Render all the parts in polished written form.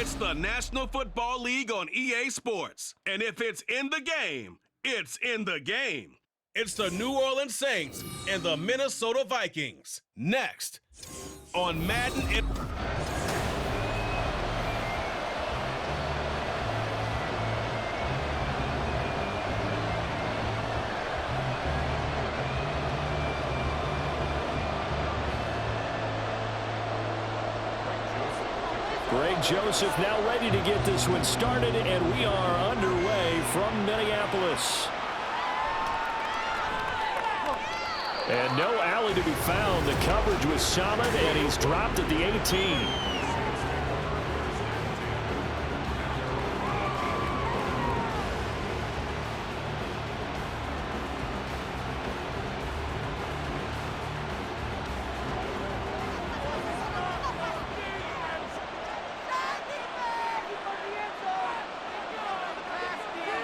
It's the National Football League on EA Sports. And if it's in the game, it's in the game. It's the New Orleans Saints and the Minnesota Vikings. Next on Madden. Greg Joseph now ready to get this one started, and we are underway from Minneapolis. And no alley to be found. The coverage was solid, and he's dropped at the 18.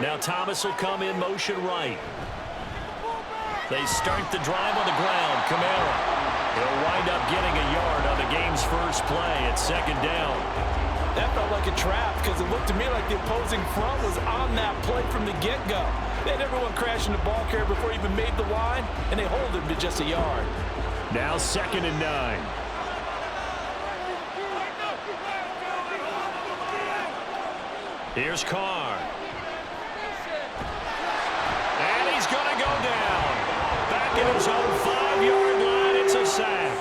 Now Thomas will come in motion right. They start the drive on the ground. Kamara. He'll wind up getting a yard on the game's first play. It's second down. That felt like a trap because it looked to me like the opposing front was on that play from the get-go. They had everyone crashing the ball carrier before he even made the line, and they hold him to just a yard. Now 2nd and 9. Here's Carr. And he's going to go down. Back in his own 5-yard line, it's a sack.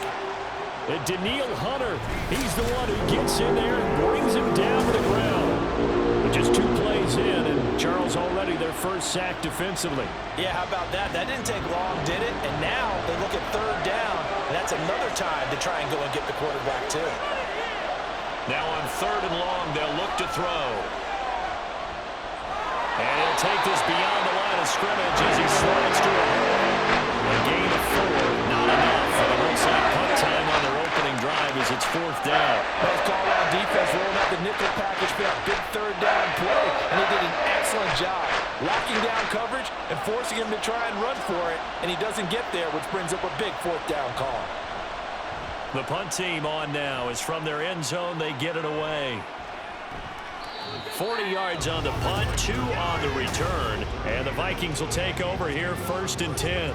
And Daniil Hunter, he's the one who gets in there and brings him down to the ground. But just 2 plays in, and Charles already their first sack defensively. Yeah, how about that? That didn't take long, did it? And now they look at 3rd down, and that's another time to try and go and get the quarterback too. Now on 3rd and long, they'll look to throw. And he'll take this beyond the line of scrimmage as he slides to a gain of 4. Not enough for the Hillside punt time on their opening drive as it's 4th down. Nice call on defense, rolling out the nickel package for that big 3rd down play, and he did an excellent job locking down coverage and forcing him to try and run for it, and he doesn't get there, which brings up a big 4th down call. The punt team on now is from their end zone. They get it away. 40 yards on the punt, 2 on the return, and the Vikings will take over here 1st and 10.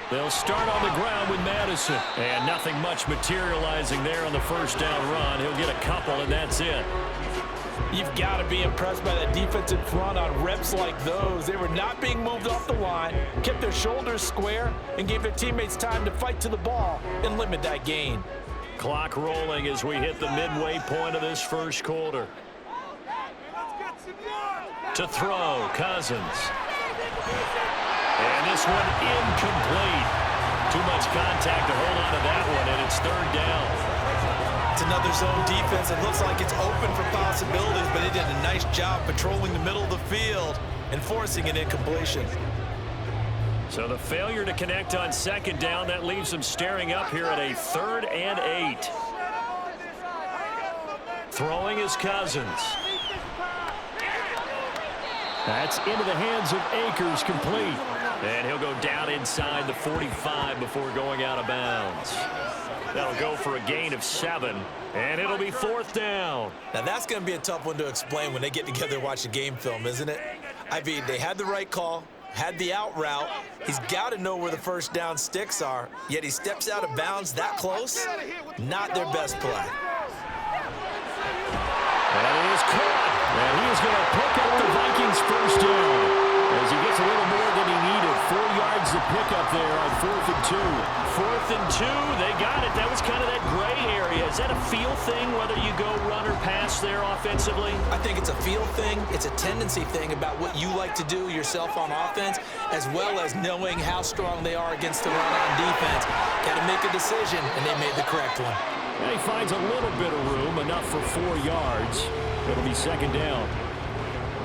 They'll start on the ground with Madison. And nothing much materializing there on the 1st down run. He'll get a couple, and that's it. You've got to be impressed by that defensive front on reps like those. They were not being moved off the line, kept their shoulders square, and gave their teammates time to fight to the ball and limit that gain. Clock rolling as we hit the midway point of this first quarter. To throw, Cousins. And this one incomplete. Too much contact to hold on to that one, and it's 3rd down. It's another zone defense. It looks like it's open for possibilities, but they did a nice job patrolling the middle of the field and forcing an incompletion. So the failure to connect on 2nd down, that leaves them staring up here at a 3rd and 8. Throwing is Cousins. That's into the hands of Akers, complete. And he'll go down inside the 45 before going out of bounds. That'll go for a gain of 7, and it'll be 4th down. Now that's going to be a tough one to explain when they get together and watch the game film, isn't it? I mean, they had the right call, had the out route. He's got to know where the 1st down sticks are, yet he steps out of bounds that close. Not their best play. And he is caught. And he is going to pick up the Vikings' 1st down as he gets a little more than he needed. 4 yards to pick up there on 4th and 2. 4th and 2, they got it. That was kind of that gray area. Is that a feel thing, whether you go run or pass there offensively? I think it's a feel thing. It's a tendency thing about what you like to do yourself on offense, as well as knowing how strong they are against the run on defense. Got to make a decision, and they made the correct one. And he finds a little bit of room, enough for 4 yards. It'll be 2nd down.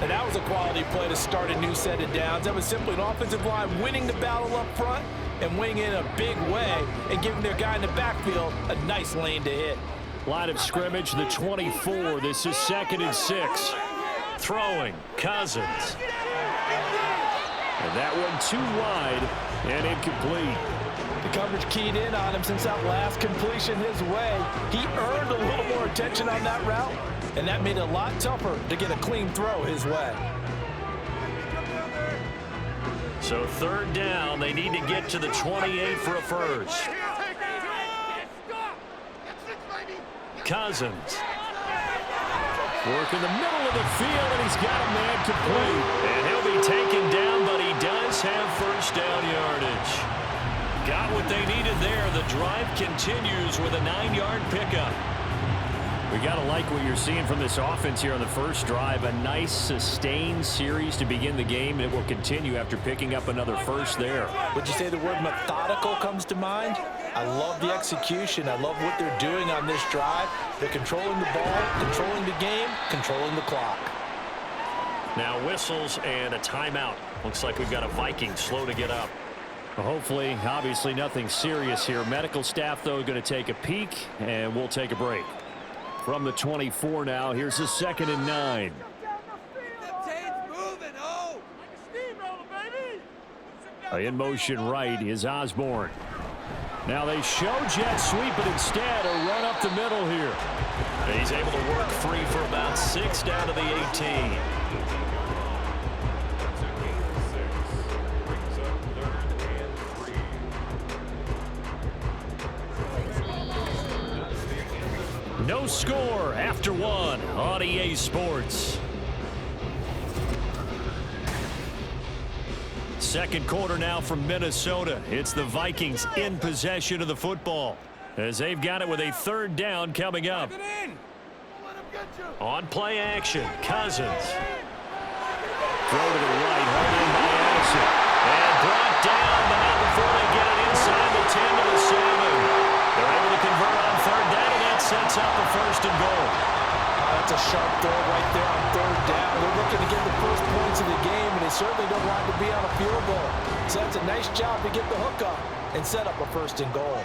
And that was a quality play to start a new set of downs. That was simply an offensive line winning the battle up front and wing in a big way and giving their guy in the backfield a nice lane to hit. Line of scrimmage, the 24. This is 2nd and 6. Throwing, Cousins. And that one too wide and incomplete. The coverage keyed in on him since that last completion his way. He earned a little more attention on that route, and that made it a lot tougher to get a clean throw his way. So 3rd down, they need to get to the 28 for a first. Cousins. Work in the middle of the field, and he's got a man complete. And he'll be taken down, but he does have first down yardage. Got what they needed there. The drive continues with a 9-yard pickup. We got to like what you're seeing from this offense here on the first drive. A nice, sustained series to begin the game, and it will continue after picking up another first there. Would you say the word methodical comes to mind? I love the execution. I love what they're doing on this drive. They're controlling the ball, controlling the game, controlling the clock. Now whistles and a timeout. Looks like we've got a Viking slow to get up. Well, hopefully, obviously nothing serious here. Medical staff, though, going to take a peek, and we'll take a break. From the 24 now, here's a 2nd and 9. In motion right is Osborne. Now they show jet sweep, but instead a run up the middle here. He's able to work free for about 6 down to the 18. No score after 1 on EA Sports. Second quarter now from Minnesota. It's the Vikings in possession of the football as they've got it with a 3rd down coming up. On play action, Cousins. Throw to the right, hard in by Addison. And brought down, but not before they get it inside the 10 to the 7. They're able to convert on 3rd down, and that sets up a 1st and goal. That's a sharp throw right there on 3rd down. They're looking to get the first points of the game, and they certainly don't want to be on a field goal. So that's a nice job to get the hook up and set up a 1st and goal.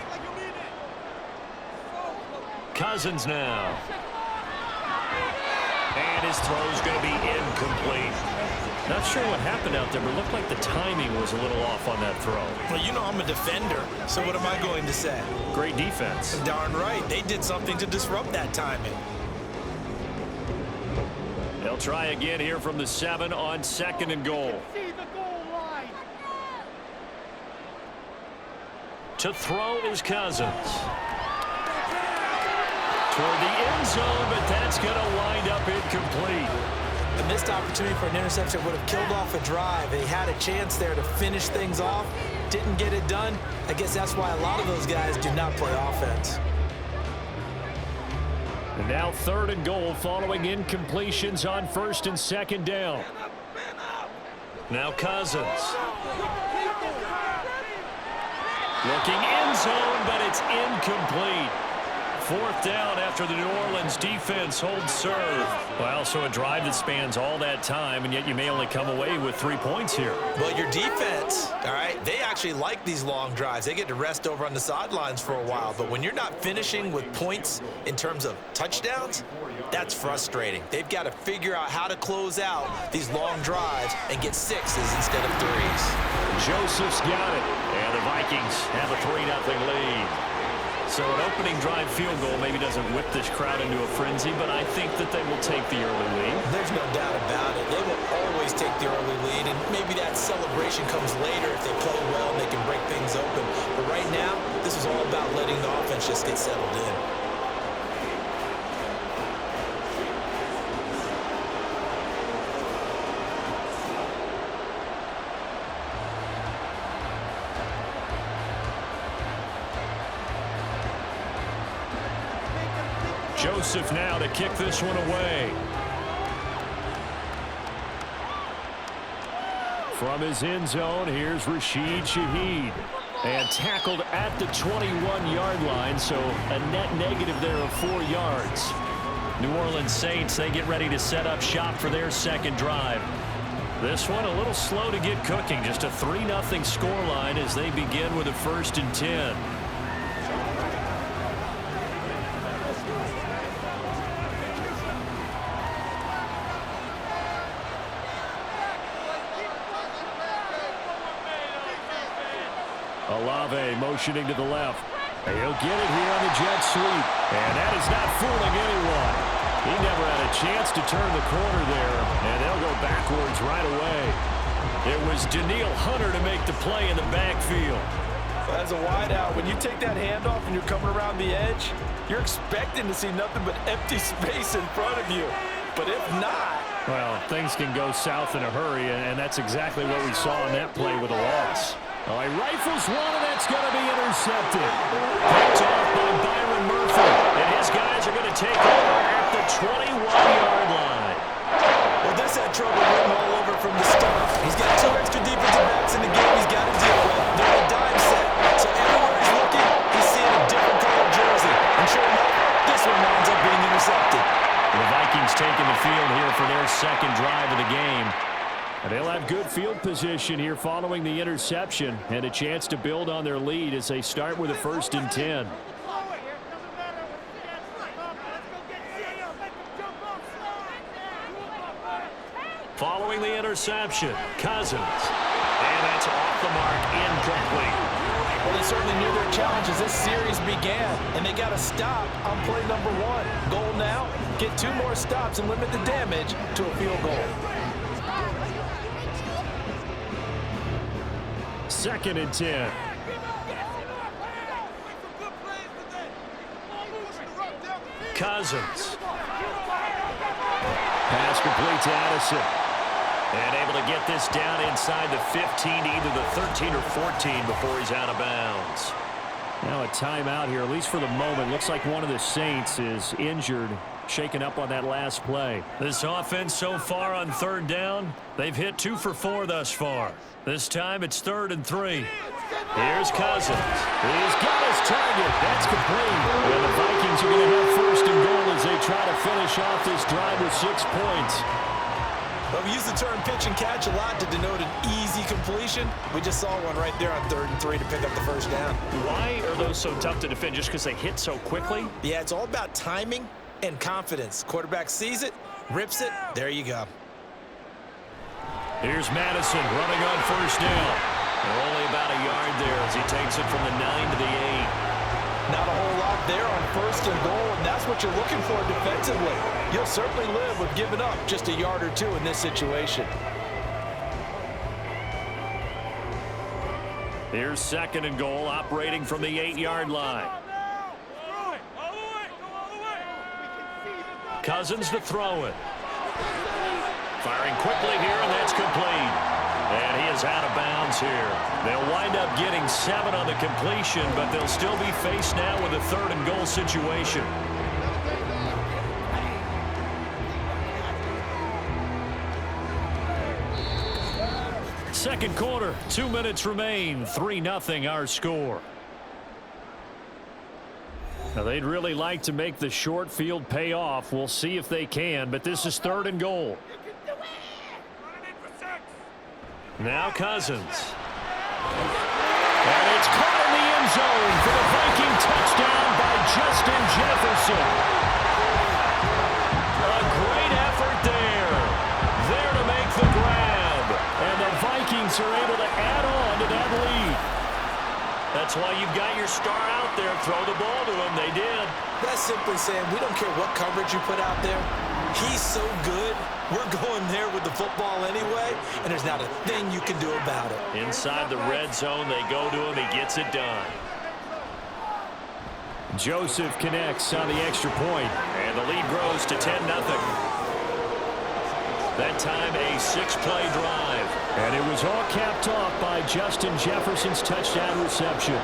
Cousins now. And his throw's going to be incomplete. Not sure what happened out there, but it looked like the timing was a little off on that throw. Well, you know I'm a defender, so what am I going to say? Great defense. Darn right. They did something to disrupt that timing. They'll try again here from the 7 on 2nd and goal. To throw is Cousins. Toward the end zone, but that's going to wind up incomplete. The missed opportunity for an interception would have killed off a drive. They had a chance there to finish things off. Didn't get it done. I guess that's why a lot of those guys do not play offense. And now 3rd and goal following incompletions on 1st and 2nd down. Now Cousins. Looking end zone, but it's incomplete. 4th down after the New Orleans defense holds serve. Well, so a drive that spans all that time, and yet you may only come away with 3 points here. Well, your defense, all right, they actually like these long drives. They get to rest over on the sidelines for a while. But when you're not finishing with points in terms of touchdowns, that's frustrating. They've got to figure out how to close out these long drives and get 6s instead of 3s. Joseph's got it, and the Vikings have a 3-0 lead. So an opening drive field goal maybe doesn't whip this crowd into a frenzy, but I think that they will take the early lead. There's no doubt about it. They will always take the early lead, and maybe that celebration comes later if they play well and they can break things open. But right now, this is all about letting the offense just get settled in. Joseph now to kick this one away. From his end zone, here's Rashid Shaheed. And tackled at the 21-yard line, so a net negative there of 4 yards. New Orleans Saints, they get ready to set up shop for their 2nd drive. This one a little slow to get cooking. Just a 3-0 scoreline as they begin with a 1st and 10. Olave motioning to the left. He'll get it here on the jet sweep. And that is not fooling anyone. He never had a chance to turn the corner there, and they'll go backwards right away. It was Danielle Hunter to make the play in the backfield. As a wideout, when you take that handoff and you're coming around the edge, you're expecting to see nothing but empty space in front of you. But if not... Well, things can go south in a hurry, and that's exactly what we saw on that play with a loss. Oh, he rifles one, and that's going to be intercepted. Picked off by Byron Murphy, and his guys are going to take over at the 21-yard line. Well, this had trouble running all over from the start. He's got 2 extra defensive backs in the game he's got to deal with. They're in a dime set, so everywhere he's looking, he's seeing a different color jersey. And sure enough, this one winds up being intercepted. The Vikings taking the field here for their 2nd drive of the game. And they'll have good field position here following the interception and a chance to build on their lead as they start with a 1st and 10. Following the interception, Cousins. And that's off the mark, incomplete. Well, they certainly knew their challenge as this series began, and they got to stop on play number 1. Goal now, get 2 more stops and limit the damage to a field goal. 2nd and 10. Cousins. Pass complete to Addison. And able to get this down inside the 15, either the 13 or 14 before he's out of bounds. Now a timeout here, at least for the moment. Looks like one of the Saints is injured, shaken up on that last play. This offense so far on 3rd down, they've hit 2 for 4 thus far. This time it's 3rd and 3. Here's Cousins. He's got his target. That's complete. And the Vikings are going to have 1st and goal as they try to finish off this drive with 6 points. Well, we use the term pitch and catch a lot to denote an easy completion. We just saw one right there on 3rd and 3 to pick up the 1st down. Why are those so tough to defend? Just because they hit so quickly? Yeah, it's all about timing and confidence. Quarterback sees it, rips it, there you go. Here's Madison running on 1st down. Only about a yard there as he takes it from the 9 to the 8. Not a whole lot there on 1st and goal, and that's what you're looking for defensively. You'll certainly live with giving up just a yard or 2 in this situation. Here's 2nd and goal, operating from the 8-yard line. Cousins to throw it. Firing quickly here, and that's complete. And he is out of bounds here. They'll wind up getting 7 on the completion, but they'll still be faced now with a 3rd and goal situation. Second quarter, 2 minutes remain. 3-0 our score. Now they'd really like to make the short field pay off. We'll see if they can, but this is 3rd and goal. Now Cousins. And it's caught in the end zone for the Viking touchdown by Justin Jefferson. A great effort there. There to make the grab. And the Vikings are able to add on to that lead. That's why you've got your star out there. Throw the ball to him. They did. That's simply saying we don't care what coverage you put out there. He's so good. We're going there with the football anyway, and there's not a thing you can do about it. Inside the red zone, they go to him. He gets it done. Joseph connects on the extra point, and the lead grows to 10-0. That time a 6-play drive. And it was all capped off by Justin Jefferson's touchdown reception.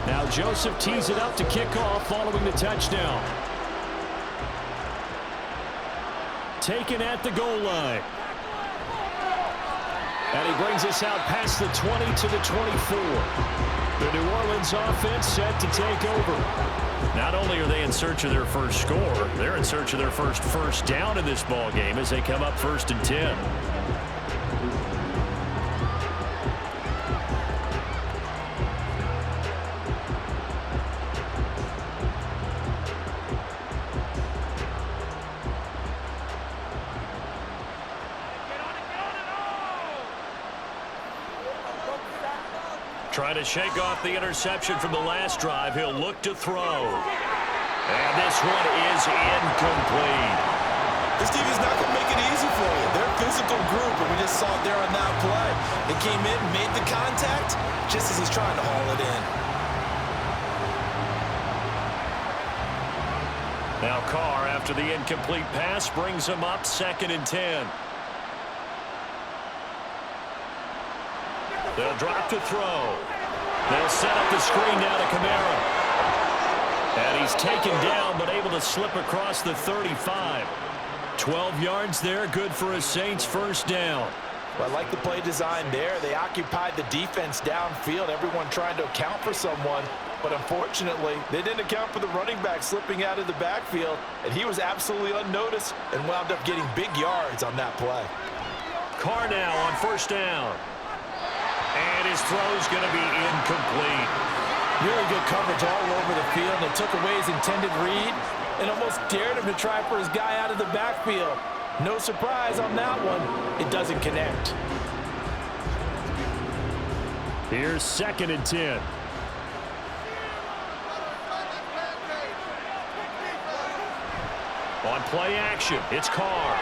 Now Joseph tees it up to kick off following the touchdown. taken at the goal line. And he brings us out past the 20 to the 24. The New Orleans offense set to take over. Not only are they in search of their first score, they're in search of their first down in this ball game as they come up 1st and 10. Trying to shake off the interception from the last drive. He'll look to throw. And this one is incomplete. This defense is not going to make it easy for you. They're a physical group, and we just saw it there on that play. It came in, made the contact, just as he's trying to haul it in. Now Carr, after the incomplete pass, brings him up 2nd and 10. They'll drop to throw. They'll set up the screen now to Kamara. And he's taken down, but able to slip across the 35. 12 yards there, good for a Saints first down. Well, I like the play design there. They occupied the defense downfield, everyone trying to account for someone. But unfortunately, they didn't account for the running back slipping out of the backfield, and he was absolutely unnoticed and wound up getting big yards on that play. Carr now on 1st down. And his throw's going to be incomplete. Really good coverage all over the field. They took away his intended read and almost dared him to try for his guy out of the backfield. No surprise on that one. It doesn't connect. Here's 2nd and 10. On play action, it's Carr.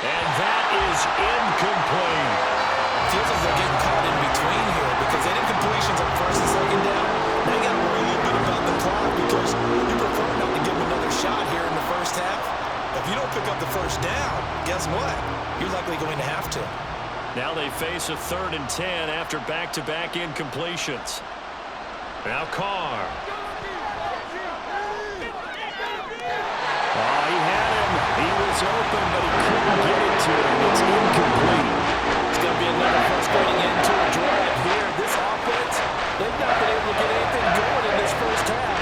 And that is incomplete. Feels like they're getting caught in between here because they did completions on 1st and 2nd down. Now you got to worry a little bit about the clock because you prefer not to give them another shot here in the first half. If you don't pick up the 1st down, guess what? You're likely going to have to. Now they face a 3rd and 10 after back-to-back incompletions. Now Carr. Oh, he had him. He was open, but he couldn't get it to him. It's incomplete. It's going to be another frustrating end to a drive here. This offense, they've not been able to get anything going in this first half.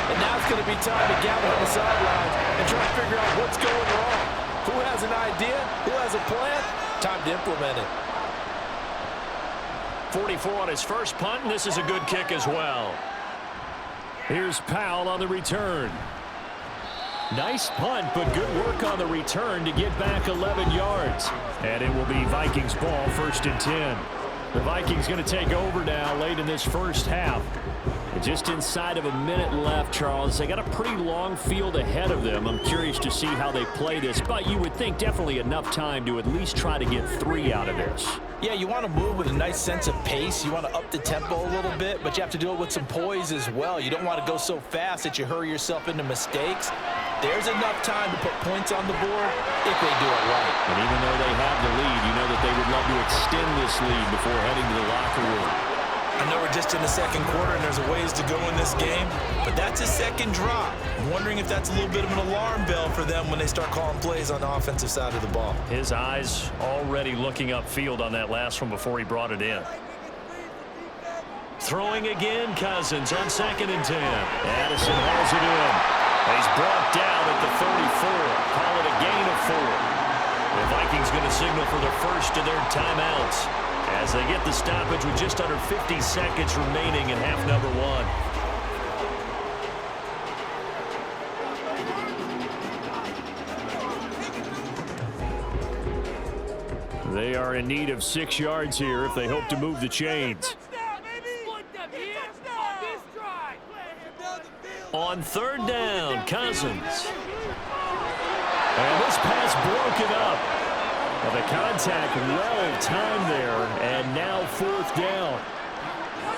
And now it's going to be time to gather on the sidelines and try to figure out what's going wrong. Who has an idea? Who has a plan? Time to implement it. 44 on his first punt, and this is a good kick as well. Here's Powell on the return. Nice punt, but good work on the return to get back 11 yards. And it will be Vikings ball, 1st and 10. The Vikings going to take over now late in this first half. Just inside of a minute left, Charles. They got a pretty long field ahead of them. I'm curious to see how they play this, but you would think definitely enough time to at least try to get 3 out of this. Yeah, you want to move with a nice sense of pace. You want to up the tempo a little bit, but you have to do it with some poise as well. You don't want to go so fast that you hurry yourself into mistakes. There's enough time to put points on the board if they do it right. And even though they have the lead, you know that they would love to extend this lead before heading to the locker room. I know we're just in the 2nd quarter and there's a ways to go in this game, but that's a 2nd drop. I'm wondering if that's a little bit of an alarm bell for them when they start calling plays on the offensive side of the ball. His eyes already looking upfield on that last one before he brought it in. Throwing again, Cousins on 2nd and 10. Addison hauls it in. He's brought down at the 34. Call it a gain of 4. The Vikings going to signal for the first of their timeouts as they get the stoppage with just under 50 seconds remaining in half number 1. They are in need of 6 yards here if they hope to move the chains. On 3rd down, Cousins. And this pass broken up. Well, the contact well timed there, and now 4th down.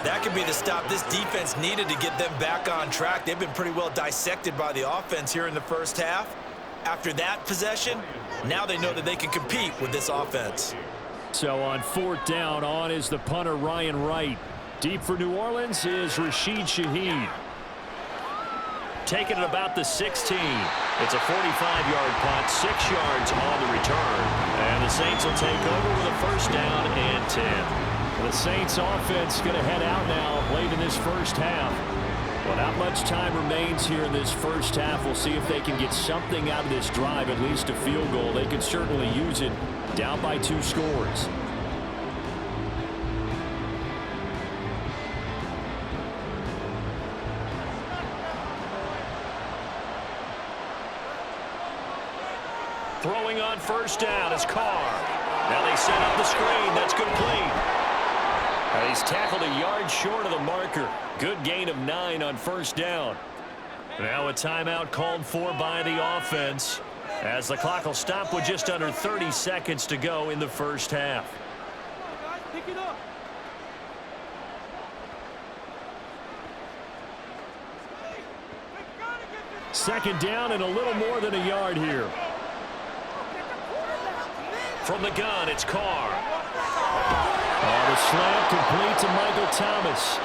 That could be the stop this defense needed to get them back on track. They've been pretty well dissected by the offense here in the first half. After that possession, now they know that they can compete with this offense. So on 4th down, on is the punter Ryan Wright. Deep for New Orleans is Rashid Shaheed. Taking it about the 16. It's a 45-yard punt, 6 yards on the return. And the Saints will take over with a first down and 10. The Saints offense going to head out now late in this first half. Well, not much time remains here in this first half. We'll see if they can get something out of this drive, at least a field goal. They can certainly use it down by 2 scores. Throwing on first down is Carr. Now they set up the screen. That's complete. He's tackled a yard short of the marker. Good gain of 9 on first down. Now a timeout called for by the offense, as the clock will stop with just under 30 seconds to go in the first half. Pick it up. Second down and a little more than a yard here. From the gun, it's Carr. The slant complete to Michael Thomas.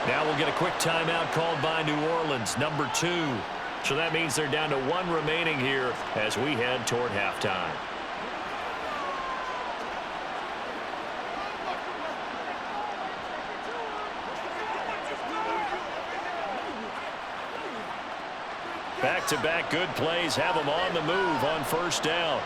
Now we'll get a quick timeout called by New Orleans, number 2. So that means they're down to 1 remaining here as we head toward halftime. Back-to-back good plays have them on the move on first down.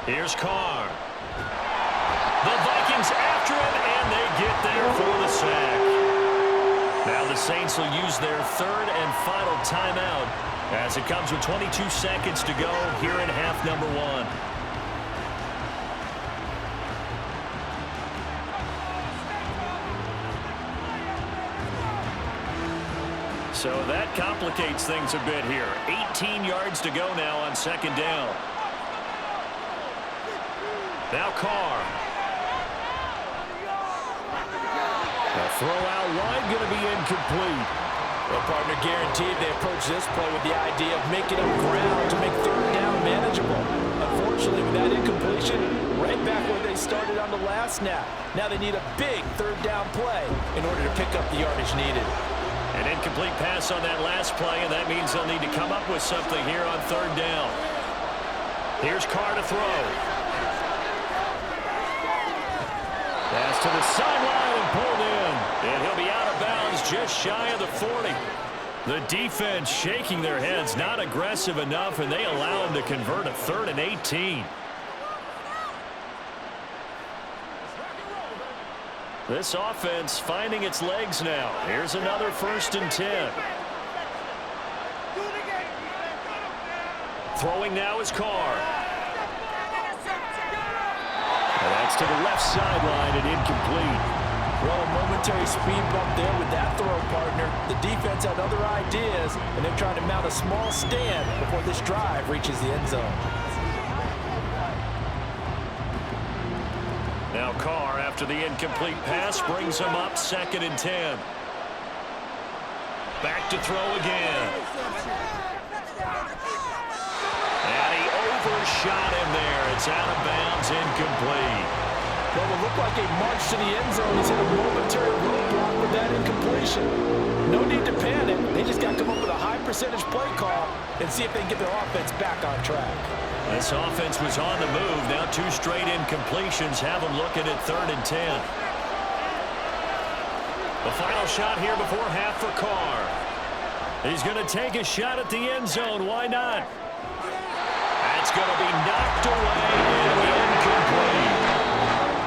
Here's Carr. The Vikings after him, and they get there for the sack. Now the Saints will use their third and final timeout as it comes with 22 seconds to go here in half number 1. So that complicates things a bit here. 18 yards to go now on second down. Now Carr. The throw out wide going to be incomplete. Well, partner, guaranteed they approach this play with the idea of making up ground to make third down manageable. Unfortunately, with that incompletion, right back where they started on the last snap. Now they need a big third down play in order to pick up the yardage needed. An incomplete pass on that last play, and that means they'll need to come up with something here on third down. Here's Carr to throw. Pass to the sideline and pulled in. And he'll be out of bounds just shy of the 40. The defense shaking their heads, not aggressive enough, and they allow him to convert a 3rd and 18. This offense finding its legs now. Here's another 1st and 10. Throwing now is Carr. And that's to the left sideline and incomplete. Well, a momentary speed bump there with that throw, partner. The defense had other ideas, and they're trying to mount a small stand before this drive reaches the end zone. Now Carr, after the incomplete pass, brings him up 2nd and 10. Back to throw again. And he overshot him there. It's out of bounds, incomplete. Well, it looked like a march to the end zone. He's hit a momentary roadblock with that incompletion. No need to panic. They just got to come up with a high percentage play call and see if they can get their offense back on track. This offense was on the move. Now 2 straight incompletions have them looking at 3rd and 10. The final shot here before half for Carr. He's going to take a shot at the end zone. Why not? That's going to be knocked away and incomplete.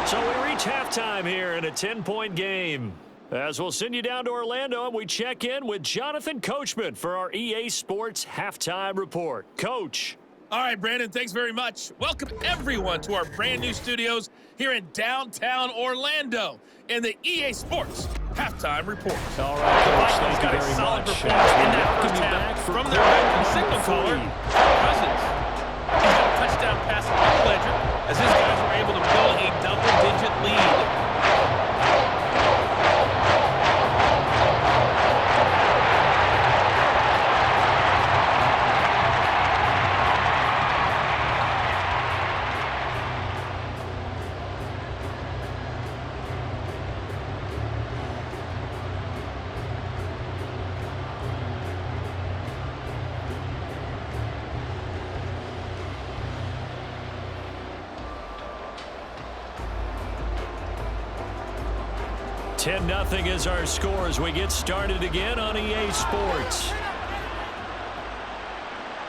So we reach halftime here in a 10-point game. As we'll send you down to Orlando, and we check in with Jonathan Coachman for our EA Sports Halftime Report. Coach. All right, Brandon, thanks very much. Welcome, everyone, to our brand-new studios here in downtown Orlando in the EA Sports Halftime Report. All right, the Vikings got a solid performance in that first half from their veteran signal caller, Cousins. He got a touchdown pass at the Ledger as his guys were able to build a double-digit lead. 10-0 is our score as we get started again on EA Sports.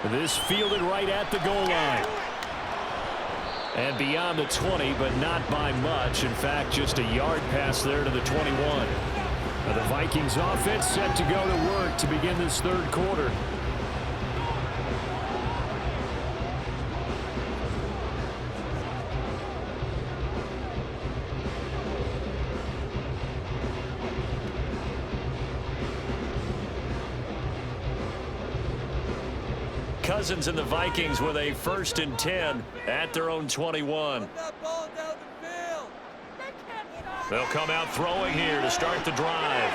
This fielded right at the goal line. And beyond the 20, but not by much. In fact, just a yard pass there to the 21. Now the Vikings offense set to go to work to begin this third quarter. Cousins and the Vikings with a 1st and 10 at their own 21. They'll come out throwing here to start the drive.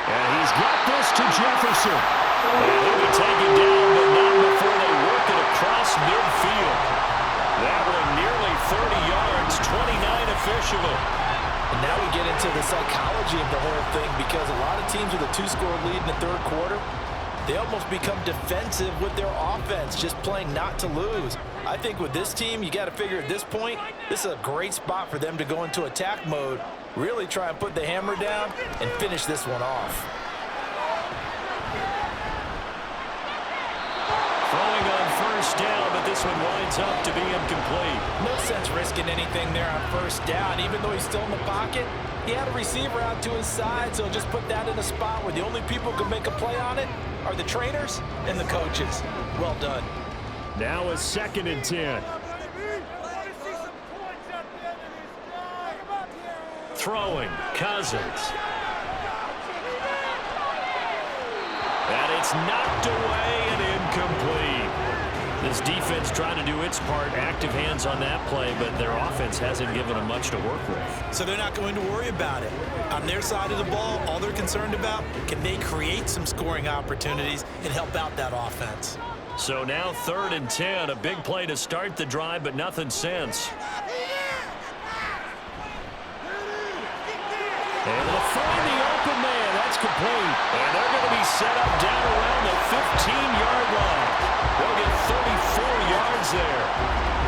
And he's got this to Jefferson. And he'll be taken down, but not before they work it across midfield. That one nearly 30 yards, 29 officially. And now we get into the psychology of the whole thing, because a lot of teams with a 2-score lead in the third quarter, they almost become defensive with their offense, just playing not to lose. I think with this team, you got to figure at this point, this is a great spot for them to go into attack mode, really try and put the hammer down and finish this one off. Throwing on 1st down, but this one winds up to be incomplete. No sense risking anything there on 1st down. Even though he's still in the pocket, he had a receiver out to his side, so just put that in a spot where the only people who can make a play on it are the trainers and the coaches. Well done. Now a 2nd and 10. Throwing, Cousins. And it's knocked away and incomplete. This defense trying to do its part, active hands on that play, but their offense hasn't given them much to work with. So they're not going to worry about it. On their side of the ball, all they're concerned about, can they create some scoring opportunities and help out that offense? So now 3rd and 10, a big play to start the drive, but nothing since. And they'll find the open man. That's complete. And they're going to be set up down around the 15-yard line. They'll get 34 yards there.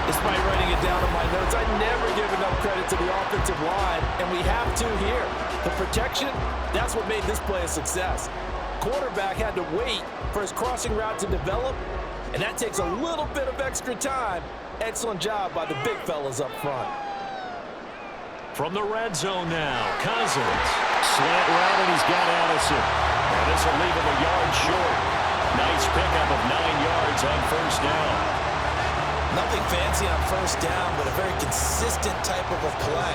Despite writing it down in my notes, I never give enough credit to the offensive line, and we have to here. The protection, that's what made this play a success. Quarterback had to wait for his crossing route to develop, and that takes a little bit of extra time. Excellent job by the big fellas up front. From the red zone now, Cousins. Slant route, and he's got Addison. And this will leave him a yard short. Nice pickup of 9 yards on 1st down. Nothing fancy on 1st down, but a very consistent type of a play.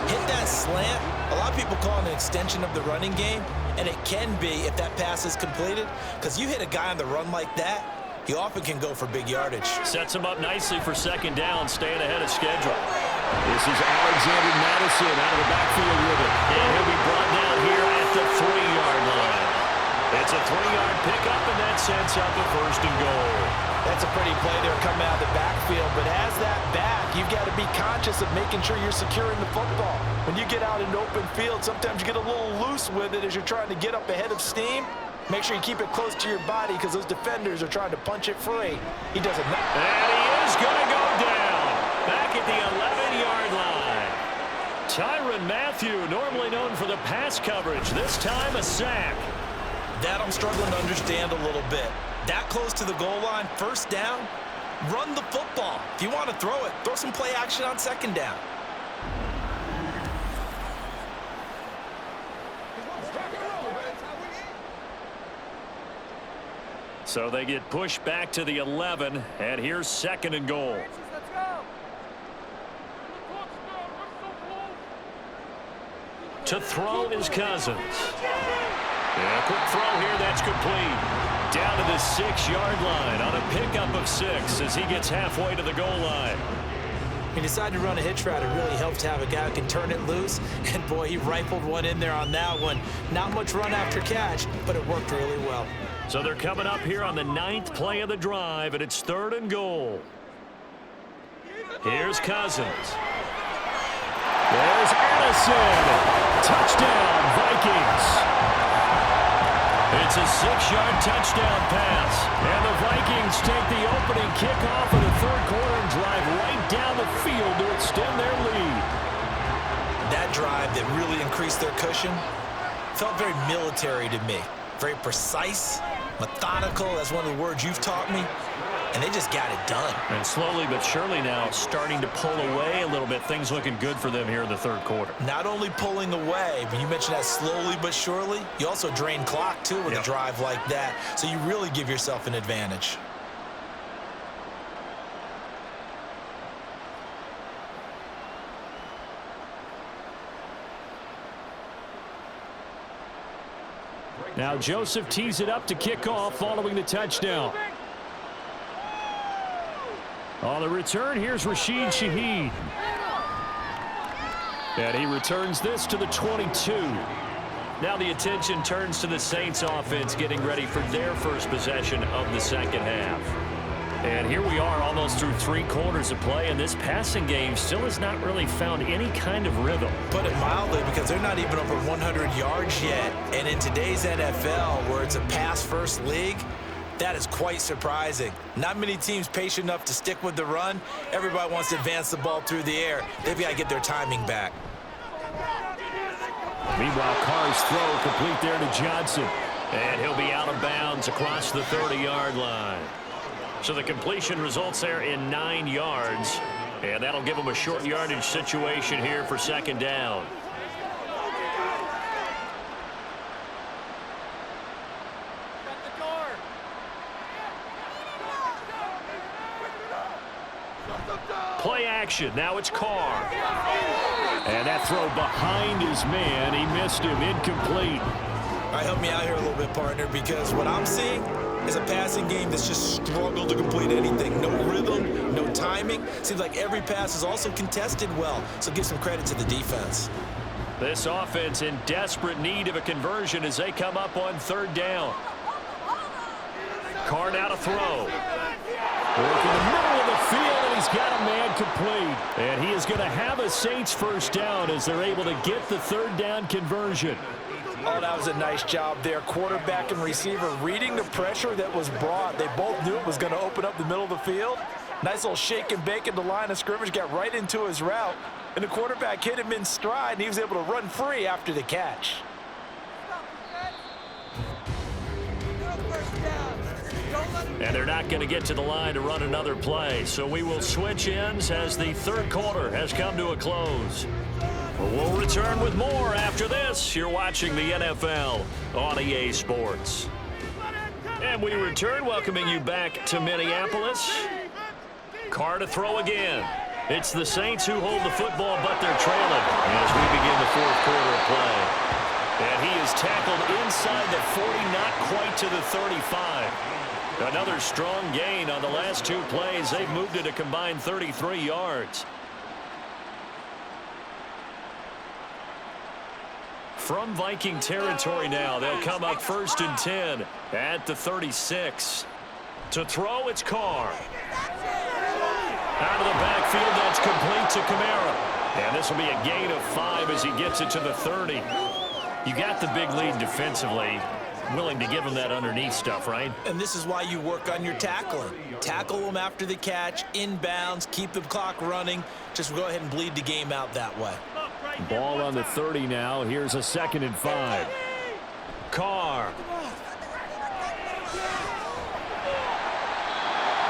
Hit that slant. A lot of people call it an extension of the running game, and it can be if that pass is completed, because you hit a guy on the run like that, he often can go for big yardage. Sets him up nicely for 2nd down, staying ahead of schedule. This is Alexander Madison out of the backfield with it. And he'll be brought down here at the 3-yard line. It's a 3-yard pickup, and that sets up a 1st and goal. That's a pretty play there coming out of the backfield, but as that back, you've got to be conscious of making sure you're securing the football. When you get out in open field, sometimes you get a little loose with it as you're trying to get up ahead of steam. Make sure you keep it close to your body because those defenders are trying to punch it free. He doesn't. And he is going to go down back at the 11-yard line. Tyrann Mathieu, normally known for the pass coverage, this time a sack. That I'm struggling to understand a little bit. That close to the goal line, 1st down, run the football. If you want to throw it, throw some play action on 2nd down. So they get pushed back to the 11, and here's 2nd and goal. To throw is Cousins. Yeah, quick throw here, that's complete. Down to the 6-yard line on a pickup of 6 as he gets halfway to the goal line. He decided to run a hitch route. It really helps to have a guy who can turn it loose. And, boy, he rifled one in there on that one. Not much run after catch, but it worked really well. So they're coming up here on the 9th play of the drive, and it's 3rd and goal. Here's Cousins. There's Addison. Touchdown, Vikings. It's a 6-yard touchdown pass. And the Vikings take the opening kickoff of the third quarter and drive right down the field to extend their lead. That drive that really increased their cushion felt very military to me. Very precise, methodical, that's one of the words you've taught me, and they just got it done. And slowly but surely now starting to pull away a little bit. Things looking good for them here in the third quarter. Not only pulling away, but you mentioned that slowly but surely, you also drain clock too with a drive like that, so you really give yourself an advantage. Now Joseph tees it up to kick off following the touchdown. On the return, here's Rashid Shaheed. And he returns this to the 22. Now the attention turns to the Saints offense getting ready for their first possession of the second half. And here we are almost through 3 quarters of play, and this passing game still has not really found any kind of rhythm. Put it mildly, because they're not even over 100 yards yet. And in today's NFL, where it's a pass-first league, that is quite surprising. Not many teams patient enough to stick with the run. Everybody wants to advance the ball through the air. They've got to get their timing back. Meanwhile, Carr's throw complete there to Johnson. And he'll be out of bounds across the 30-yard line. So the completion results there in 9 yards. And that'll give them a short yardage situation here for second down. Play action. Now it's Carr. And that throw behind his man. He missed him. Incomplete. All right, help me out here a little bit, partner, because what I'm seeing is a passing game that's just struggled to complete anything. No rhythm, no timing. Seems like every pass is also contested well, so give some credit to the defense. This offense in desperate need of a conversion as they come up on third down. Carr now to throw. Work in the middle of the field, and he's got a man complete. And he is going to have a Saints first down as they're able to get the third down conversion. Oh, that was a nice job there. Quarterback and receiver reading the pressure that was brought. They both knew it was going to open up the middle of the field. Nice little shake and bake at the line of scrimmage, got right into his route. And the quarterback hit him in stride, and he was able to run free after the catch. And they're not going to get to the line to run another play. So we will switch ends as the third quarter has come to a close. We'll return with more after this. You're watching the NFL on EA Sports. And we return, welcoming you back to Minneapolis. Carr to throw again. It's the Saints who hold the football, but they're trailing as we begin the fourth quarter of play. And he is tackled inside the 40, not quite to the 35. Another strong gain on the last 2 plays. They've moved it a combined 33 yards. From Viking territory now, they'll come up 1st and 10 at the 36. To throw, it's Carr. Out of the backfield, that's complete to Kamara. And this will be a gain of 5 as he gets it to the 30. You got the big lead defensively. Willing to give him that underneath stuff, right? And this is why you work on your tackling. Tackle them after the catch, inbounds, keep the clock running. Just go ahead and bleed the game out that way. Ball on the 30 now. Here's a 2nd and 5. Carr.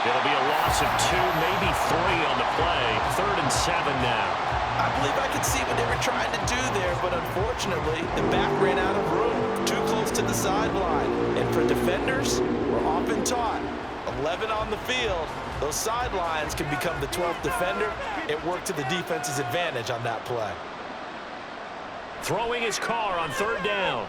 It'll be a loss of 2, maybe 3 on the play. 3rd and 7 now. I believe I could see what they were trying to do there, but unfortunately, the back ran out of room. Too close to the sideline. And for defenders, we're often taught, 11 on the field, those sidelines can become the 12th defender. It worked to the defense's advantage on that play. Throwing his Carr on 3rd down.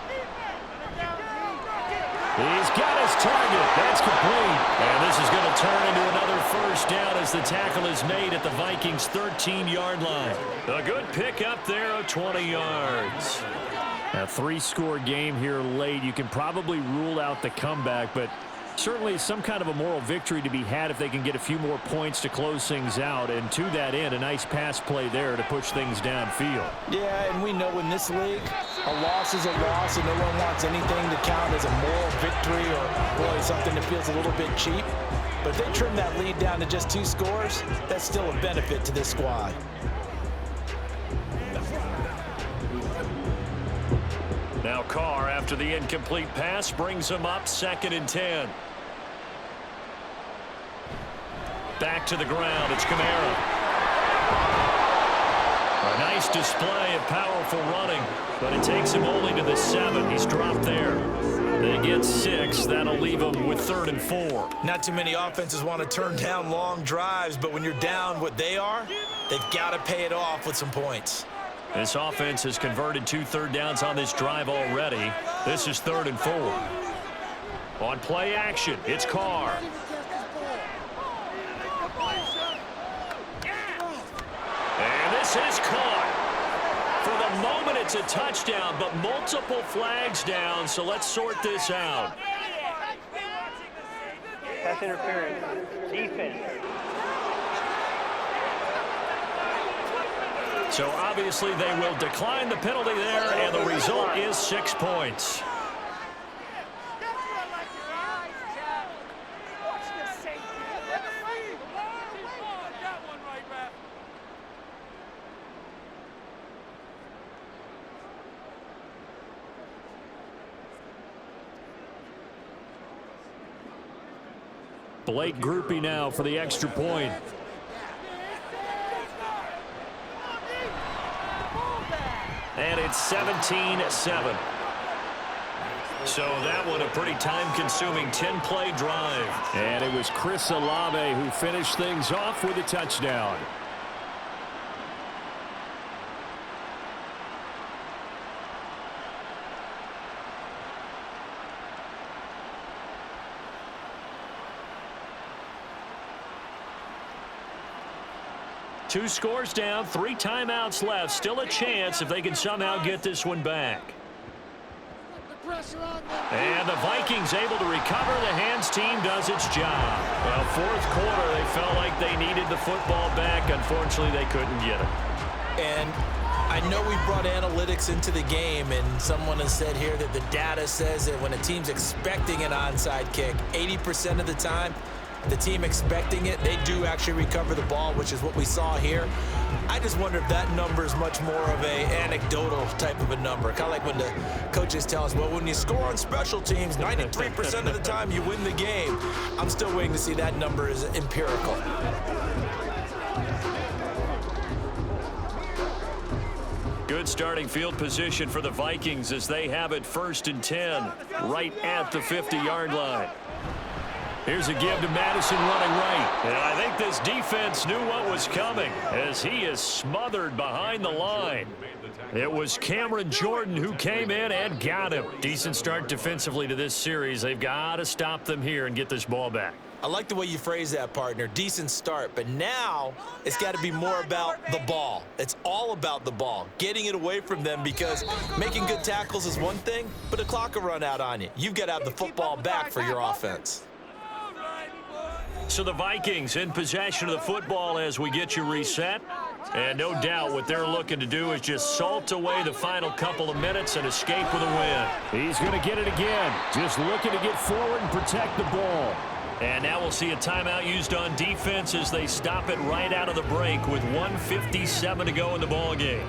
He's got his target. That's complete. And this is going to turn into another first down as the tackle is made at the Vikings' 13-yard line. A good pickup there of 20 yards. A 3-score game here late. You can probably rule out the comeback, but certainly some kind of a moral victory to be had if they can get a few more points to close things out. And to that end, a nice pass play there to push things downfield. Yeah, and we know in this league, a loss is a loss, and no one wants anything to count as a moral victory or really something that feels a little bit cheap. But if they trim that lead down to just 2 scores, that's still a benefit to this squad. Now Carr, after the incomplete pass, brings him up 2nd and 10. Back to the ground. It's Kamara. A nice display of powerful running, but it takes him only to the 7. He's dropped there. They get 6. That'll leave him with 3rd and 4. Not too many offenses want to turn down long drives, but when you're down what they are, they've got to pay it off with some points. This offense has converted 2 third downs on this drive already. This is 3rd and 4. On play action, it's Carr. And this is caught. For the moment, it's a touchdown, but multiple flags down, so let's sort this out. Pass interference. Defense. So obviously they will decline the penalty there, and the result is 6 points. Blake Groupie now for the extra point. And it's 17-7. So that one a pretty time-consuming 10-play drive. And it was Chris Olave who finished things off with a touchdown. Two scores down, 3 timeouts left. Still a chance if they can somehow get this one back. And the Vikings able to recover. The hands team does its job. Well, 4th quarter, they felt like they needed the football back. Unfortunately, they couldn't get it. And I know we brought analytics into the game, and someone has said here that the data says that when a team's expecting an onside kick, 80% of the time, the team expecting it, they do actually recover the ball, which is what we saw here. I just wonder if that number is much more of a anecdotal type of a number. Kind of like when the coaches tell us, well, when you score on special teams, 93% of the time you win the game. I'm still waiting to see that number is empirical. Good starting field position for the Vikings as they have it 1st and 10, right at the 50-yard line. Here's a give to Madison running right. And I think this defense knew what was coming as he is smothered behind the line. It was Cameron Jordan who came in and got him. Decent start defensively to this series. They've got to stop them here and get this ball back. I like the way you phrase that, partner. Decent start, but now it's got to be more about the ball. It's all about the ball, getting it away from them, because making good tackles is one thing, but the clock will run out on you. You've got to have the football back for your offense. So the Vikings in possession of the football as we get you reset. And no doubt what they're looking to do is just salt away the final couple of minutes and escape with a win. He's going to get it again. Just looking to get forward and protect the ball. And now we'll see a timeout used on defense as they stop it right out of the break with 1:57 to go in the ball game.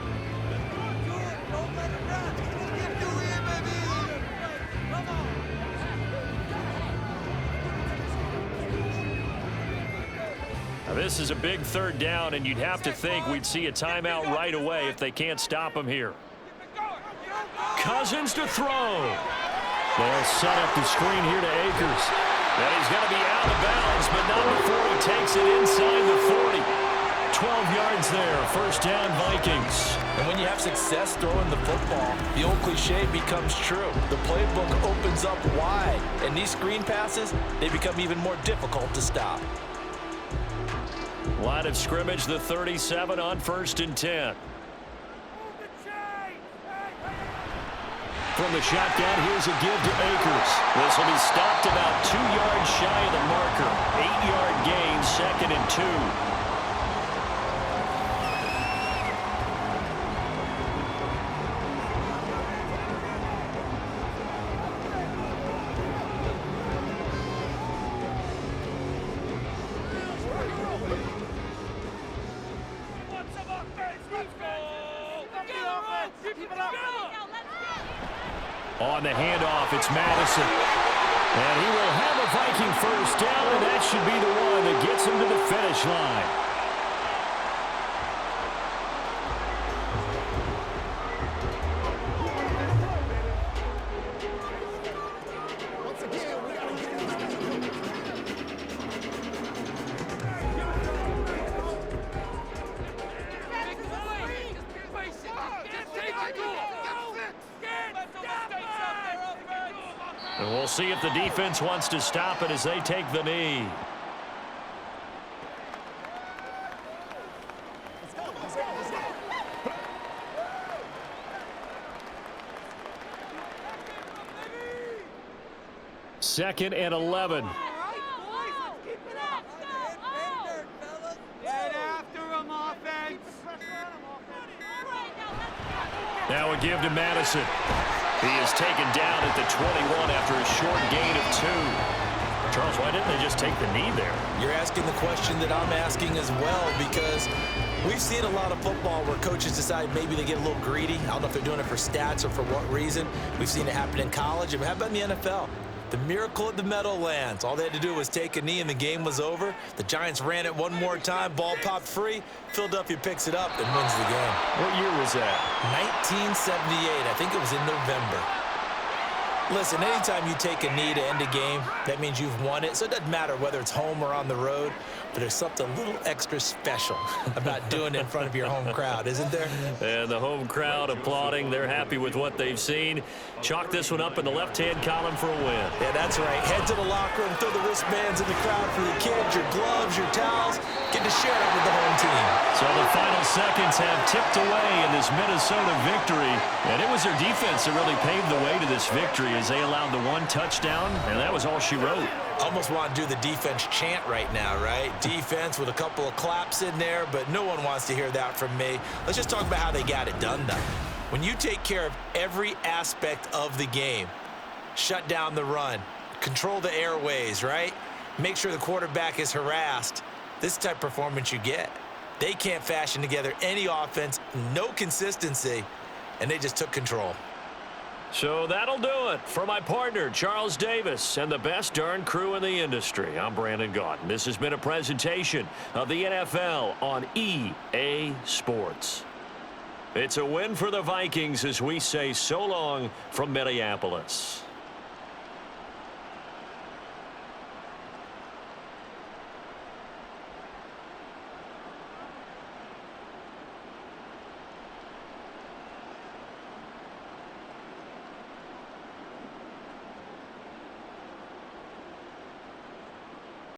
Now this is a big 3rd down, and you'd have to think we'd see a timeout right away if they can't stop him here. Cousins to throw. They'll set up the screen here to Akers. And he's going to be out of bounds, but not before he takes it inside the 40. 12 yards there, 1st down Vikings. And when you have success throwing the football, the old cliche becomes true. The playbook opens up wide, and these screen passes, they become even more difficult to stop. Line of scrimmage, the 37 on 1st and 10. From the shotgun, here's a give to Akers. This will be stopped about 2 yards shy of the marker. 8-yard gain, 2nd and 2. On the handoff, it's Madison. And he will have a Viking first down, and that should be the one that gets him to the finish line. And we'll see if the defense wants to stop it as they take the knee. Second and 11. Now a give to Madison. He is taken down at the 21 after a short gain of 2. Charles, why didn't they just take the knee there? You're asking the question that I'm asking as well, because we've seen a lot of football where coaches decide maybe they get a little greedy. I don't know if they're doing it for stats or for what reason. We've seen it happen in college. How about in the NFL? The miracle at the Meadowlands. All they had to do was take a knee and the game was over. The Giants ran it one more time. Ball popped free. Philadelphia picks it up and wins the game. What year was that? 1978. I think it was in November. Listen, anytime you take a knee to end a game, that means you've won it. So it doesn't matter whether it's home or on the road, but there's something a little extra special about doing it in front of your home crowd, isn't there? And the home crowd applauding. They're happy with what they've seen. Chalk this one up in the left-hand column for a win. Yeah, that's right. Head to the locker room, throw the wristbands in the crowd for your kids, your gloves, your towels. Get to share it with the home team. So the final seconds have tipped away in this Minnesota victory. And it was their defense that really paved the way to this victory as they allowed the one touchdown, and that was all she wrote. Almost want to do the defense chant right now, right? Defense with a couple of claps in there, but no one wants to hear that from me. Let's just talk about how they got it done, though. When you take care of every aspect of the game, shut down the run, control the airways, right? Make sure the quarterback is harassed. This type of performance you get. They can't fashion together any offense, no consistency, and they just took control. So that'll do it for my partner, Charles Davis, and the best darn crew in the industry. I'm Brandon Gaudin. This has been a presentation of the NFL on EA Sports. It's a win for the Vikings as we say so long from Minneapolis.